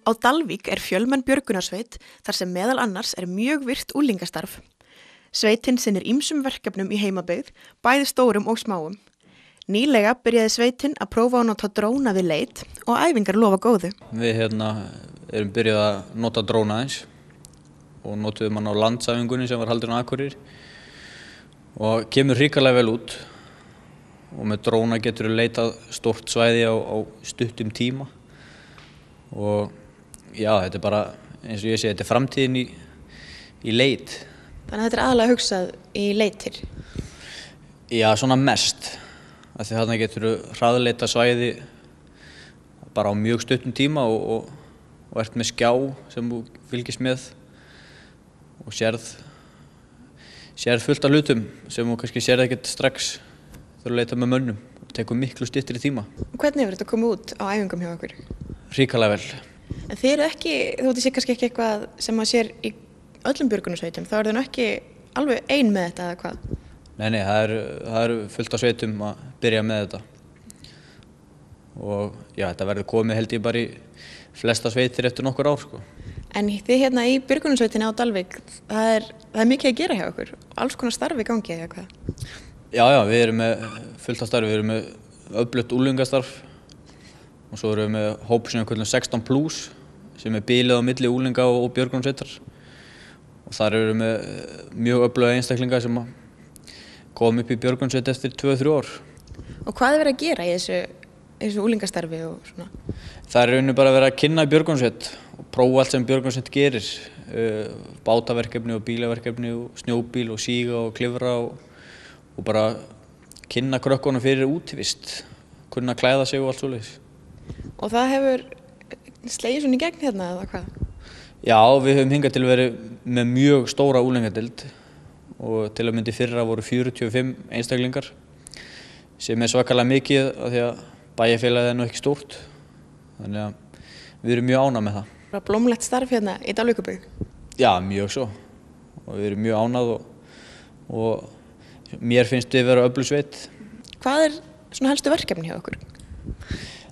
Á Dalvík fjölmenn björgunarsveit þar sem meðal annars mjög virt unglingastarf. Sveitin sinnir ýmsum verkefnum í heimabyggð, bæði stórum og smáum. Nýlega byrjaði sveitin að prófa að nota dróna við leit og æfingar lofa góðu. Við erum byrjað að nota dróna eins og notuðum hann á landsæfingunni sem var haldin á Akureyri og kemur hrikalega vel út og með dróna getur við leitað stórt svæði á stuttum tíma og já, þetta bara, eins og ég segi, þetta framtíðin í leit. Þannig að þetta aðalega hugsað í leitir? Já, svona mest. Af því þarna getur við hraðleita svæði bara á mjög stuttum tíma og ert með skjá sem þú fylgist með og sérð fullt af hlutum sem þú kannski sérð ekkert strax þegar þú leitar með mönnum. Það tekur miklu styttri tíma. Hvernig hefur þetta komið út á æfingum hjá okkur? Hrikalega vel. En þið eru ekki, þótt sé kannski ekki eitthvað sem maður sér í öllum björgunarsveitum, þá eru þau ekki alveg ein með þetta eða hvað? Nei, það eru fullt af sveitum að byrja með þetta. Og já, þetta verður komið held ég bara í flesta sveitir eftir nokkur ár, sko. En þið hérna í björgunarsveitinni á Dalvík, það er mikið að gera hjá okkur, alls konar starfi í gangi eða hvað? Já, við erum með fullt af starfi, við erum með öflugt unglingastarf og svo erum við með hóp sem við köllum 16+ sem bilið á milli unglinga og björgunarsveitar. Og þar erum við með mjög öfluga einstaklinga sem koma upp í björgunarsveit eftir 2-3 ár. Og hvað verið að gera í þessu unglingastarfi og svona? Það rauninni bara verið að kynna björgunarsveit og prófa allt sem björgunarsveit gerir. Bátaverkefni og bílaverkefni og snjóbíl og síga og klifra og bara kynna krökkunum fyrir útivist, kunna klæða sig og allt svoleiðis. Og það hefur slegið svona í gegn hérna eða hvað? Já, við höfum hingað til verið með mjög stóra unglingadeild og til að mynda í fyrra voru 45 einstaklingar sem svakalega mikið af því að bæjarfélagið nú ekki stórt. Þannig að við erum mjög ánægð með það. Það er blómlegt starf hérna í Dalvíkurbyggð? Já, mjög svo. Og við erum mjög ánægð og mér finnst við vera öflug sveit. Hvað svona helstu verkefni hjá okkur?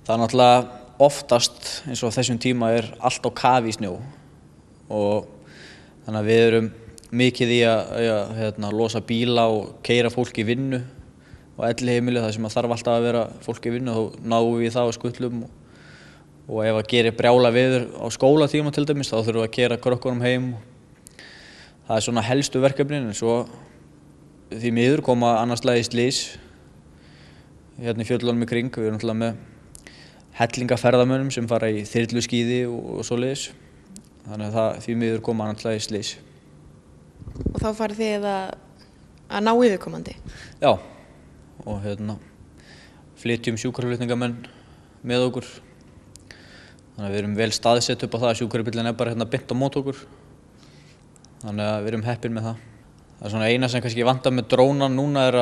Það náttúrulega oftast eins og á þessum tíma allt á kafi í snjó og þannig að við erum mikið í að losa bíla og keyra fólk í vinnu og elliheimili þar sem þarf alltaf að vera fólk í vinnu og þá náum við það á skutlum og ef að gerir brjála veður á skólatíma til dæmis þá þurfum við að keyra krökkunum heim. Það er svona helstu verkefnin en svo því miður koma annars slagið slys hérna í fjöllunum í kring. Við erum náttúrulega með hellingaferðamönnum sem fara í þyrluskíði og svoleiðis. Þannig að því miður koma annars slagið slys. Og þá farið þið að ná yfirkomandi? Já, og flytjum sjúkraflutningamenn með okkur. Þannig að við erum vel staðsett upp á það að sjúkrabíllinn bara beint á móti okkur. Þannig að við erum heppin með það. Það er svona eina sem kannski vantar með drónan núna að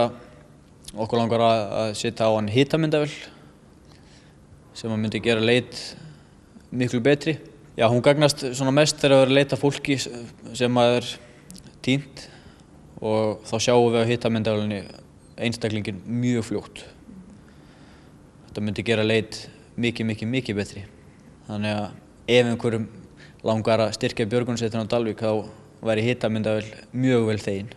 okkur langar að setja á hann hitamyndavél sem að myndi gera leit miklu betri. Já, hún gagnast svona mest þegar við leita fólki sem týnt og þá sjáum við á hitamyndavélinni einstaklingin mjög fljótt. Þetta myndi gera leit mikið betri. Þannig að ef einhverjum langar að styrkja björgunarsveitina á Dalvík þá væri hitamyndavél mjög vel þegin.